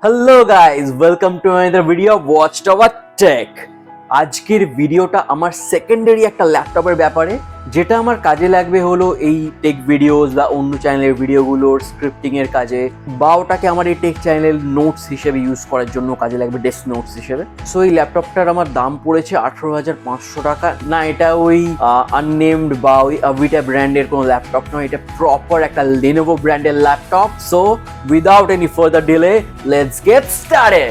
Hello guys, welcome to another video of Watchtower Tech. আজকের ভিডিওটা আমার সেকেন্ডারি একটা ল্যাপটপের ব্যাপারে, যেটা আমার কাজে লাগবে হলো এই টেক ভিডিওস বা অন্য চ্যানেলের ভিডিওগুলোর স্ক্রিপ্টিং এর কাজে, বা ওটাকে আমার এই টেক চ্যানেলের নোটস হিসেবে ইউজ করার জন্য কাজে লাগবে, ডেস্ক নোটস হিসেবে। সো এই ল্যাপটপটার আমার দাম পড়েছে 18,500 টাকা। না, এটা ওই আননেমড বা ওই আভিটা ব্র্যান্ডের কোনো ল্যাপটপ নয়, এটা প্রপার একটা Lenovo ব্র্যান্ডের laptop. So without any further delay, let's get started.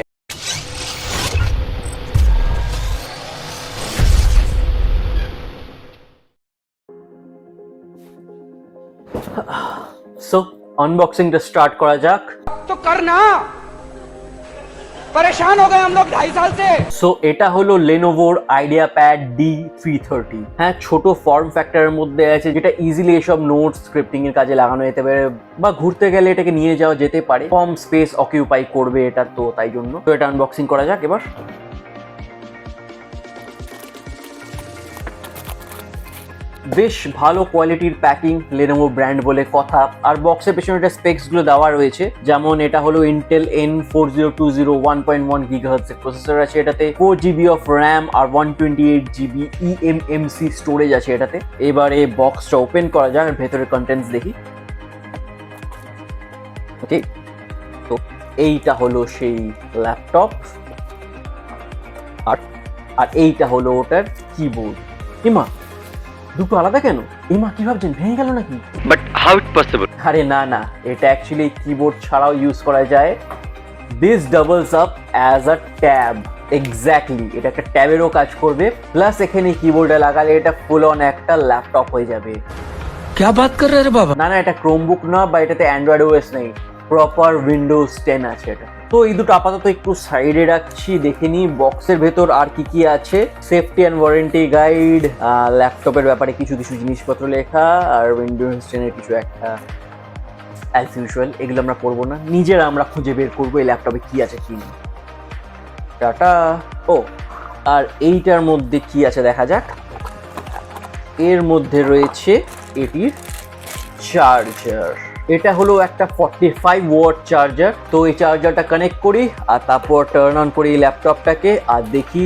So अनबॉक्सिंगটা স্টার্ট করা যাক। तो करना परेशान हो गए हम लोग 2.5 साल से। সো এটা হলো Lenovo IdeaPad D330। হ্যাঁ, ছোট ফর্ম ফ্যাক্টরের মধ্যে আছে, যেটা ইজিলি এসব নোটস স্ক্রিপ্টিং এর কাজে লাগানো যেতে পারে, বা ঘুরতে গেলে এটাকে নিয়ে যাওয়া যেতে পারে। কম স্পেস অকিউপাই করবে এটা, তো তাই জন্য তো এটা আনবক্সিং করা যাক এবার। বেশ ভালো কোয়ালিটির প্যাকিং, Lenovo ব্র্যান্ড বলে কথা। আর বক্সের পেছনে এটা স্পেকসগুলো দেওয়া রয়েছে, যেমন এটা হলো Intel N4020 1.1 GHz প্রসেসর আছে এটাতে, 4GB অফ র্যাম আর 128GB eMMC স্টোরেজ আছে এটাতে। এবারে বক্সটা ওপেন করা যাক, ভেতরের কন্টেন্টস দেখি। ওকে, তো এইটা হলো সেই ল্যাপটপ, আর এইটা হলো ওটার কিবোর্ড। ইমা, দুটো আলাদা কেন? ইমা, কি ভাবছেন ভেঙে গেল নাকি? But how it possible? আরে না না, এটা অ্যাকচুয়ালি কিবোর্ড ছাড়াও ইউজ করা যায়। This doubles up as a tab. Exactly, এটা একটা ট্যাবেরও কাজ করবে, প্লাস এখানে কিবোর্ডে লাগালে এটা ফুল অন একটা ল্যাপটপ হয়ে যাবে। क्या बात कर रहे रे बाबा? না না, এটা ক্রোমবুক না, বা এটাতে অ্যান্ড্রয়েড ওএস নেই, প্রপার উইন্ডোজ 10 আছে এটা। তো এই দুটো আপাতত একটু সাইডে রাখছি, দেখে নিই বক্সের ভেতর আর কি কি আছে। সেফটি অ্যান্ড ওয়ারেন্টি গাইড, ল্যাপটপের ব্যাপারে কিছু কিছু জিনিসপত্র লেখা, আর উইন্ডোজ 10 এর কিছু একটা অ্যাজ ইউজুয়াল। এগুলো আমরা পড়বো না, নিজেরা আমরা খুঁজে বের করবো এই ল্যাপটপে কি আছে কি নেই। টাটা। ও, আর এইটার মধ্যে কি আছে দেখা যাক। এর মধ্যে রয়েছে এটির চার্জার। এটা হলো একটা 45 ওয়াট চার্জার। তো এই চার্জারটা কানেক্ট করি, আর তারপর টার্ন অন করি ল্যাপটপটাকে, আর দেখি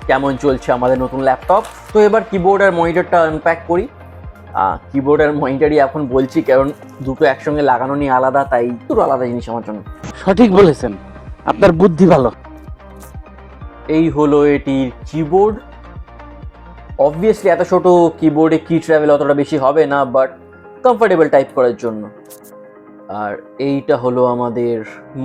কেমন চলছে আমাদের নতুন ল্যাপটপ। তো এবার কিবোর্ড আর মনিটরটা আনপ্যাক করি। কিবোর্ড আর মনিটরই এখন বলছি, কারণ দুটো একসঙ্গে লাগানো নিয়ে আলাদা, তাই দুটো আলাদা জিনিস আমার জন্য। সঠিক বলেছেন, আপনার বুদ্ধি ভালো। এই হলো এটির কিবোর্ড। অবভিয়াসলি এত ছোট কিবোর্ডে কি ট্রাভেল অতটা বেশি হবে না, বাট কমফোর্টেবল টাইপ করার জন্য। আর এইটা হলো আমাদের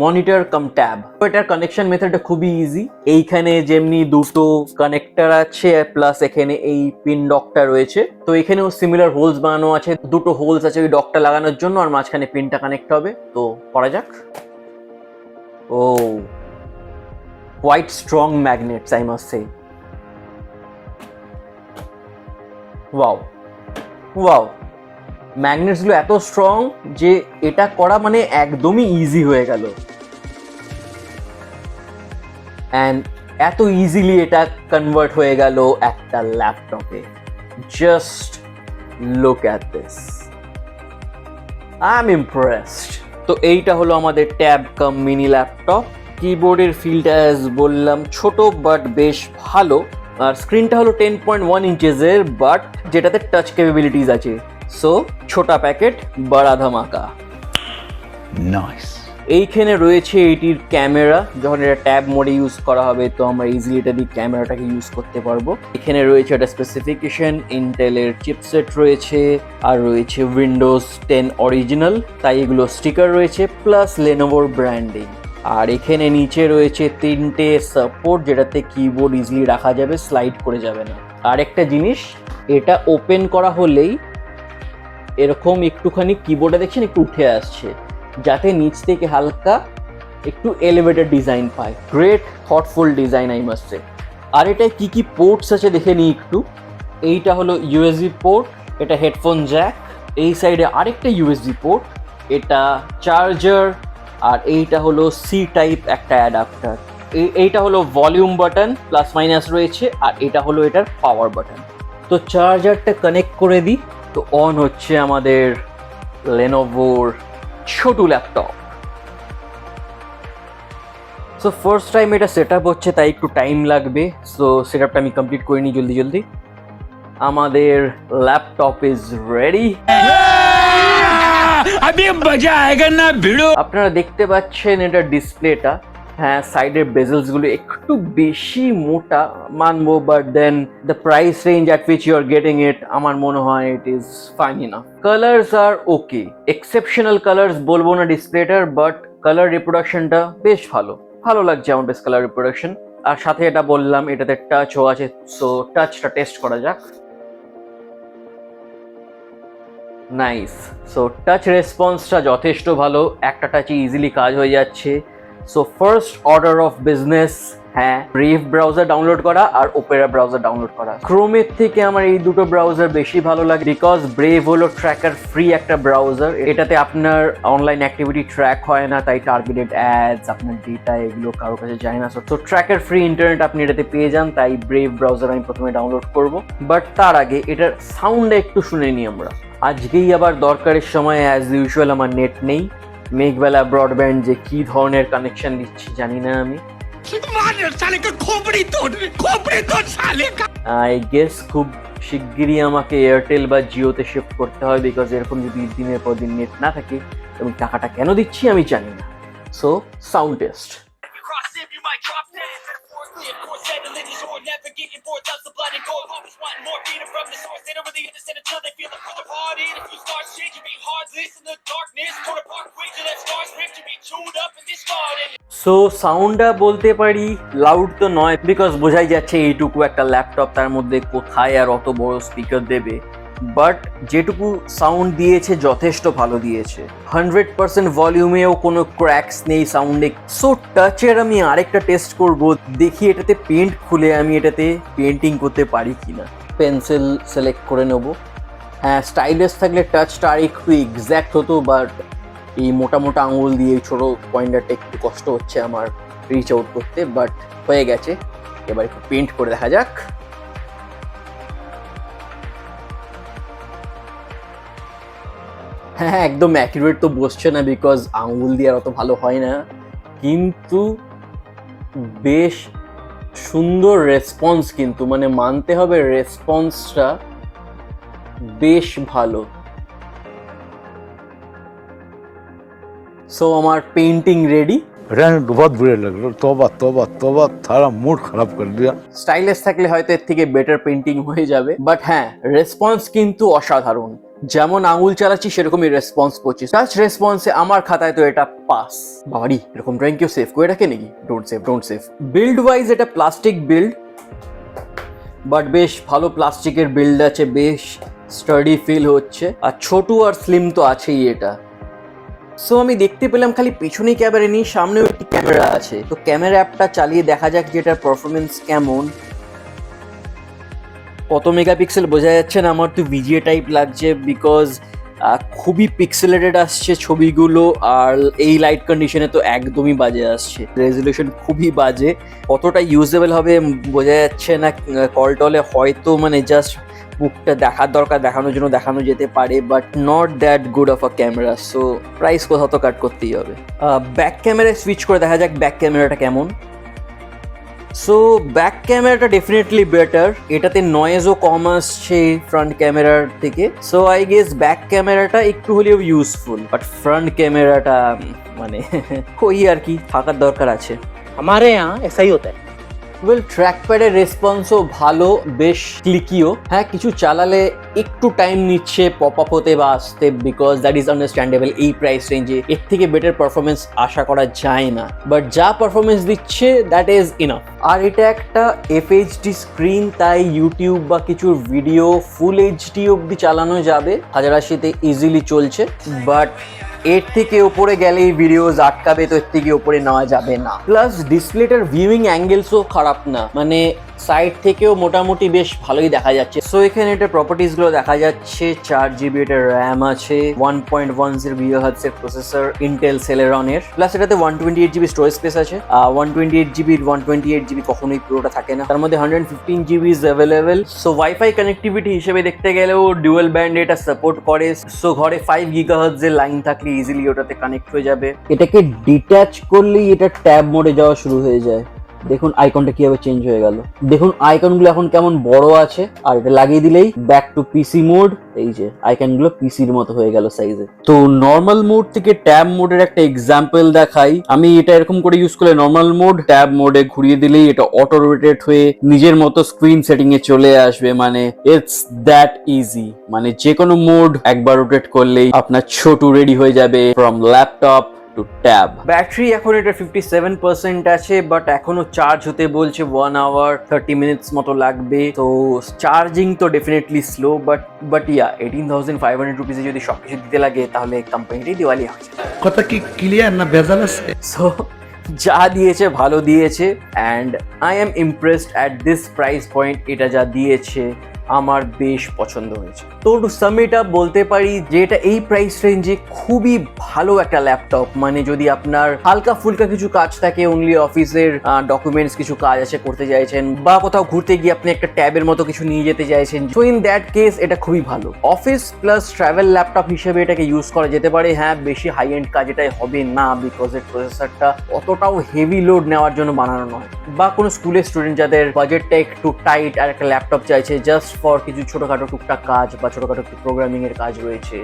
মনিটর কাম ট্যাব। এটার কানেকশন মেথডটা খুবই ইজি। এইখানে যেমনি দুটো কানেক্টর আছে, প্লাস এখানে এই পিন ডকটা রয়েছে। তো এখানেও সিমিলার হোলস বানানো আছে, দুটো হোলস আছে ওই ডকটা লাগানোর জন্য, আর মাঝখানে পিনটা কানেক্ট হবে। তো করা যাক। Oh, quite strong magnets, I must say. Wow wow, ম্যাগনেটসগুলো এত স্ট্রং যে এটা করা মানে একদমই ইজি হয়ে গেল। অ্যান্ড এত ইজিলি এটা কনভার্ট হয়ে গেল একটা ল্যাপটপে। Just look at this, I am impressed. তো এইটা হলো আমাদের ট্যাব কাম মিনি ল্যাপটপ। কিবোর্ডের ফিলটা বললাম ছোট, বাট বেশ ভালো। আর স্ক্রিনটা হলো 10.1 ইঞ্চেসের, বাট যেটাতে টাচ ক্যাপাবিলিটিস আছে। সো ছোটা প্যাকেট বড়া ধামাকা। নাইস। এইখানে রয়েছে এটির ক্যামেরা। যখন এটা ট্যাব মোডে ইউজ করা হবে, তো আমরা ইজিলি এটা দিয়ে ক্যামেরাটাকে ইউজ করতে পারবো। এখানে রয়েছে একটা স্পেসিফিকেশন, ইন্টেলের চিপসেট রয়েছে, আর রয়েছে উইন্ডোজ 10 অরিজিনাল, তাই এগুলো স্টিকার রয়েছে, প্লাস Lenovo ব্র্যান্ডিং। আর এখানে নিচে রয়েছে 3টে সাপোর্ট, যেটাতে কিবোর্ড ইজিলি রাখা যাবে, স্লাইড করে যাবে না। আর একটা জিনিস, এটা ওপেন করা হলেই এরকম একটুখানি কিবোর্ডে দেখছেন একটু উঠে আসছে, যাতে নিচ থেকে হালকা একটু এলিভেটেড ডিজাইন পায়। Great thoughtful design, I must say. আর এটায় কি কি পোর্টস আছে দেখে নিই একটু। এইটা হলো ইউএসবি পোর্ট, এটা হেডফোন জ্যাক। এই সাইডে আরেকটা ইউএসবি পোর্ট, এটা চার্জার। আর এইটা হলো সি টাইপ একটা অ্যাডাপ্টার। এইটা হলো ভলিউম বাটন, প্লাস মাইনাস রয়েছে, আর এটা হলো এটার পাওয়ার বাটন। তো চার্জারটা কানেক্ট করে দিই, তো অন হচ্ছে আমাদের Lenovoর ছোট ল্যাপটপ। সো ফার্স্ট টাইম এটা সেট আপ হচ্ছে, তাই একটু টাইম লাগবে। সো সেট আপটা আমি কমপ্লিট করে নিই জলদি জলদি। আমাদের ল্যাপটপ ইজ রেডি। अभी मजा आएगा ना भिड़ो। আপনারা দেখতে পাচ্ছেন এটা ডিসপ্লেটা। হ্যাঁ, সাইডের বেজেলস গুলো একটু বেশি মোটা মানবো, but then the price range at which you are getting it আমার মনে হয় it is fine enough. Colours are okay, exceptional colours বলবো না ডিসপ্লেটার, বাট কালার রিপ্রোডাকশনটা বেশ ভালো, ভালো লাগছে আমার বেশ কালার রিপ্রোডাকশন। আর সাথে এটা বললাম এটাতে টাচও আছে, সো টাচটা টেস্ট করা যাক। নাইস। সো টাচ রেসপন্সটা যথেষ্ট ভালো, একটা টাচে ইজিলি কাজ হয়ে যাচ্ছে। So first order of business, হ্যাঁ, ব্রেভ ব্রাউজার ডাউনলোড করা আর ওপেরা ব্রাউজার ডাউনলোড করা। ক্রোমের থেকে আমার এই দুটো ব্রাউজার বেশি ভালো লাগে, বিকজ ব্রেভ হলো ট্র্যাকার ফ্রি একটা ব্রাউজার। এটাতে আপনার অনলাইন অ্যাক্টিভিটি ট্র্যাক হয় না, তাই টার্গেটেড অ্যাডস, আপনার ডেটা এগুলো কারোর কাছে যায় না। তো ট্র্যাকার ফ্রি ইন্টারনেট আপনি এটাতে পেয়ে যান, তাই ব্রেভ ব্রাউজার আমি প্রথমে ডাউনলোড করব। বাট তার আগে এটার সাউন্ডটা একটু শুনে নিই আমরা। আজকেই আবার দরকারের সময় অ্যাজ ইউজুয়াল আমার নেট নেই, মেঘবেলা ব্রডব্যান্ড যে কি ধরনের কানেকশন দিচ্ছি জানি না আমি। আই গেস খুব শিগগিরই আমাকে এয়ারটেল বা জিওতে শিফট করতে হয়, বিকজ এরকম যদি দিনের পর দিন নেট না থাকে এবং টাকাটা কেন দিচ্ছি আমি জানি না। So sound test. সো সাউন্ডটা বলতে পারি লাউড তো নয়, বিকজ বোঝাই যাচ্ছে এইটুকু একটা ল্যাপটপ, তার মধ্যে কোথায় আর অত বড় স্পিকার দেবে। বাট যেটুকু সাউন্ড দিয়েছে যথেষ্ট ভালো দিয়েছে, 100% ভলিউমেও কোনো ক্র্যাকস নেই সাউন্ডে। সো টাচের আমি আরেকটা টেস্ট করব, দেখি এটাতে পেন্ট খুলে আমি এটাতে পেন্টিং করতে পারি কিনা। পেন্সিল সিলেক্ট করে নেব। হ্যাঁ, স্টাইলাস থাকলে টাচটা আর একটু এক্স্যাক্ট হতো, বাট এই মোটা মোটা আঙুল দিয়ে ছোট পয়েন্টারটা একটু কষ্ট হচ্ছে আমার রিচ আউট করতে, বাট হয়ে গেছে। এবার একটু পেন্ট করে দেখা যাক। হ্যাঁ, একদম অ্যাকুরেট তো বসছে না, বিকজ আঙুল দিয়ে আর অত ভালো হয় না, কিন্তু বেশ সুন্দর রেসপন্স, কিন্তু মানে মানতে হবে রেসপন্সটা বেশ ভালো। সো আমার পেন্টিং রেডি। बहुत बुरे लग रहे, तौबा तौबा तौबा, सारा मूड खराब कर दिया। স্টাইলিশ থাকলে হয়তো এর থেকে বেটার পেন্টিং হয়ে যাবে, বাট হ্যাঁ, রেসপন্স কিন্তু অসাধারণ। যেমন আঙুল চালাচ্ছি সেরকমই রেসপন্স করছি। টাচ রেসপন্সে আমার খাতায় তো এটা পাস। বাড়ি এরকম ড্রয়িং কেউ সেভ করে রাখে নাকি? Don't save, don't save. Build wise এটা প্লাস্টিক বিল্ড, বাট বেশ ভালো প্লাস্টিকের বিল্ড আছে, বেশ স্টাডি ফিল হচ্ছে। আর ছোট আর স্লিম তো আছেই এটা। সো আমি দেখতে পেলাম খালি পিছনে ক্যামেরা নেই, সামনেও একটি ক্যামেরা আছে। তো ক্যামেরা অ্যাপটা চালিয়ে দেখা যাক যে এটার পারফরমেন্স কেমন। কত মেগাপিক্সেল বোঝা যাচ্ছে না, আমার তো ভিজিএ টাইপ লাগছে, বিকজ খুবই পিক্সেলেটেড আসছে ছবিগুলো, আর এই লাইট কন্ডিশনে তো একদমই বাজে আসছে, রেজলিউশন খুবই বাজে। কতটা ইউজেবল হবে বোঝা যাচ্ছে না। কল টলে হয়তো মানে জাস্ট বুকটা দেখার দরকার, দেখানোর জন্য দেখানো যেতে পারে, but not that good of a camera. So price কোথাও তো কাট করতেই হবে। ব্যাক ক্যামেরায় সুইচ করে দেখা যাক ব্যাক ক্যামেরাটা কেমন। সো ব্যাক ক্যামেরাটা ডেফিনেটলি বেটার, এটাতে নয়েজও কম আসছে ফ্রন্ট ক্যামেরার থেকে। সো আই গেস ব্যাক ক্যামেরাটা একটু হলেও ইউজফুল, বাট ফ্রন্ট ক্যামেরাটা মানে ওই আর কি, থাকার দরকার আছে। हमारे यहाँ ऐसा ही होता है। ওয়েল, ট্র্যাকপ্যাডের রেসপন্সও ভালো, বেশ ক্লিকিও। হ্যাঁ, কিছু চালালে একটু টাইম নিচ্ছে পপ আপ হতে বা আসতে, বিকজ দ্যাট ইজ আন্ডারস্ট্যান্ডেবল। এই প্রাইস রেঞ্জে এর থেকে বেটার পারফরমেন্স আশা করা যায় না, বাট যা পারফরমেন্স দিচ্ছে দ্যাট ইজ ইনাফ। আর এটা একটা FHD স্ক্রিন, তাই ইউটিউব বা কিছুর ভিডিও ফুল HD অব্দি চালানো যাবে, 1080-তে ইজিলি চলছে। বাট এর থেকে ওপরে গেলেই ভিডিওস আটকাবে, তো এর থেকে ওপরে নেওয়া যাবে না। প্লাস ডিসপ্লেটার ভিউইং অ্যাঙ্গেলসও খারাপ না, মানে সাইড থেকেও মোটামুটি বেশ ভালোই দেখা যাচ্ছে। সো এখানে এটা প্রপার্টিজ গুলো দেখা যাচ্ছে, 4GB এটা র্যাম আছে, 1.10 GHz এর প্রসেসর ইন্টেল সেলেরন এর, প্লাস এটাতে 128GB স্টোরেজ স্পেস আছে। 128GB 128GB কখনোই পুরোটা থাকে না, তার মধ্যে 115GB available. So wifi connectivity হিসেবে দেখতে গেলেও ডুয়াল ব্যান্ড এটা সাপোর্ট করে। সো ঘরে 5 GHz এর লাইন থাকলে ইজিলি ওটাতে কানেক্ট হয়ে যাবে। এটাকে ডিট্যাচ করলেই এটা ট্যাব মোডে যাওয়া শুরু হয়ে যায়। দেখুন আইকনটা কিভাবে চেঞ্জ হয়ে গেল, দেখুন আইকনগুলো এখন কেমন বড় আছে, আর এটা লাগিয়ে দিলেই ব্যাক টু পিসি মোড। এই যে আইকনগুলো পিসির মতো হয়ে গেল সাইজে। তো নর্মাল মোড থেকে ট্যাব মোডের একটা এক্সাম্পল দেখাই। আমি এটা এরকম করে ইউজ করলে নর্মাল মোড ট্যাব মোডে ঘুরিয়ে দিলেই এটা অটো রোটেট হয়ে নিজের মতো স্ক্রিন সেটিং এ চলে আসবে। মানে ইটস দ্যাট ইজি, মানে যে কোনো মোড একবার রোটেট করলেই আপনার ছোটু রেডি হয়ে যাবে from laptop to tab. Battery এখন এটা 57% আছে, বাট এখনো চার্জ হতে বলছে 1 hour 30 minutes মতো লাগবে। তো চার্জিং তো ডেফিনেটলি স্লো, বাট ইয়া 18,500 রুপিসে যদি সবকিছু দিতে লাগে তাহলে কোম্পানিটাই দিওয়ালি আছে। কথা কি ক্লিয়ার না ভেজাল আছে? সো যা দিয়েছে ভালো দিয়েছে, and I am impressed at this price point. এটা যা দিয়েছে আমার বেশ পছন্দ হয়েছে। তো টু সাম ইট আপ বলতে পারি যে এটা এই প্রাইস রেঞ্জে খুবই ভালো একটা ল্যাপটপ। মানে যদি আপনার হালকা ফুলকা কিছু কাজ থাকে, অনলি অফিসের ডকুমেন্টস কিছু কাজ আছে করতে চাইছেন, বা কোথাও ঘুরতে গিয়ে আপনি একটা ট্যাবের মতো কিছু নিয়ে যেতে চাইছেন, সো ইন দ্যাট কেস এটা খুবই ভালো। অফিস প্লাস ট্রাভেল ল্যাপটপ হিসেবে এটাকে ইউজ করা যেতে পারে। হ্যাঁ, বেশি হাই এন্ড কাজ এটাই হবে না, বিকজ এর প্রসেসরটা অতটাও হেভি লোড নেওয়ার জন্য বানানো নয়। বা কোনো স্কুলের স্টুডেন্ট যাদের বাজেটটা একটু টাইট আর একটা ল্যাপটপ চাইছে জাস্ট ফর কিছু ছোটখাটো টুকটাক কাজ বা ছোটখাটো প্রোগ্রামিং এর কাজ রয়েছে,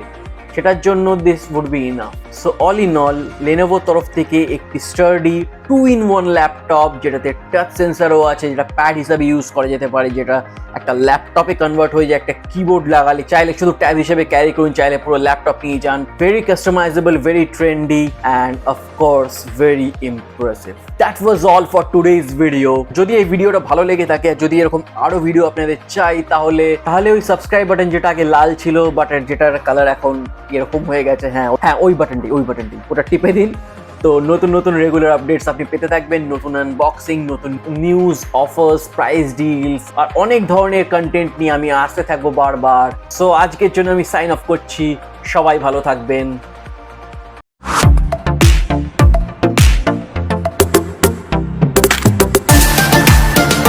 সেটার জন্য this would be enough. So all in all লেনোভোর তরফ থেকে একটি স্টার্ডি 2-in-1 ল্যাপটপ, যেটাতে টাচ সেন্সারও আছে, যেটা প্যাড হিসাবে ইউজ করা যেতে পারে, যেটা একটা ল্যাপটপে কনভার্ট হয়ে যায়। একটা কিবোর্ড লাগালে চাইলে শুধু ট্যাব হিসেবে ক্যারি করুন, চাইলে পুরো ল্যাপটপ নিয়ে যান। Very customisable, very trendy, and of course very impressive. That was all for today's video. যদি এই ভিডিওটা ভালো লেগে থাকে, যদি এরকম আরো ভিডিও আপনাদের চাই, তাহলে ওই সাবস্ক্রাইব বাটন যেটা আগে লাল ছিল, বাট যেটার কালার এখন এরকম হয়ে গেছে, হ্যাঁ ওই বাটনটি ওটা টিপে দিন। তো নতুন রেগুলার আপডেটস আপনি পেতে থাকবেন, নতুন আনবক্সিং, নতুন নিউজ, অফার্স, প্রাইস ডিলস আর অনেক ধরনের কন্টেন্ট নিয়ে আমি আসতে থাকবো বারবার। সো আজকের জন্য আমি সাইন অফ করছি। সবাই ভালো থাকবেন।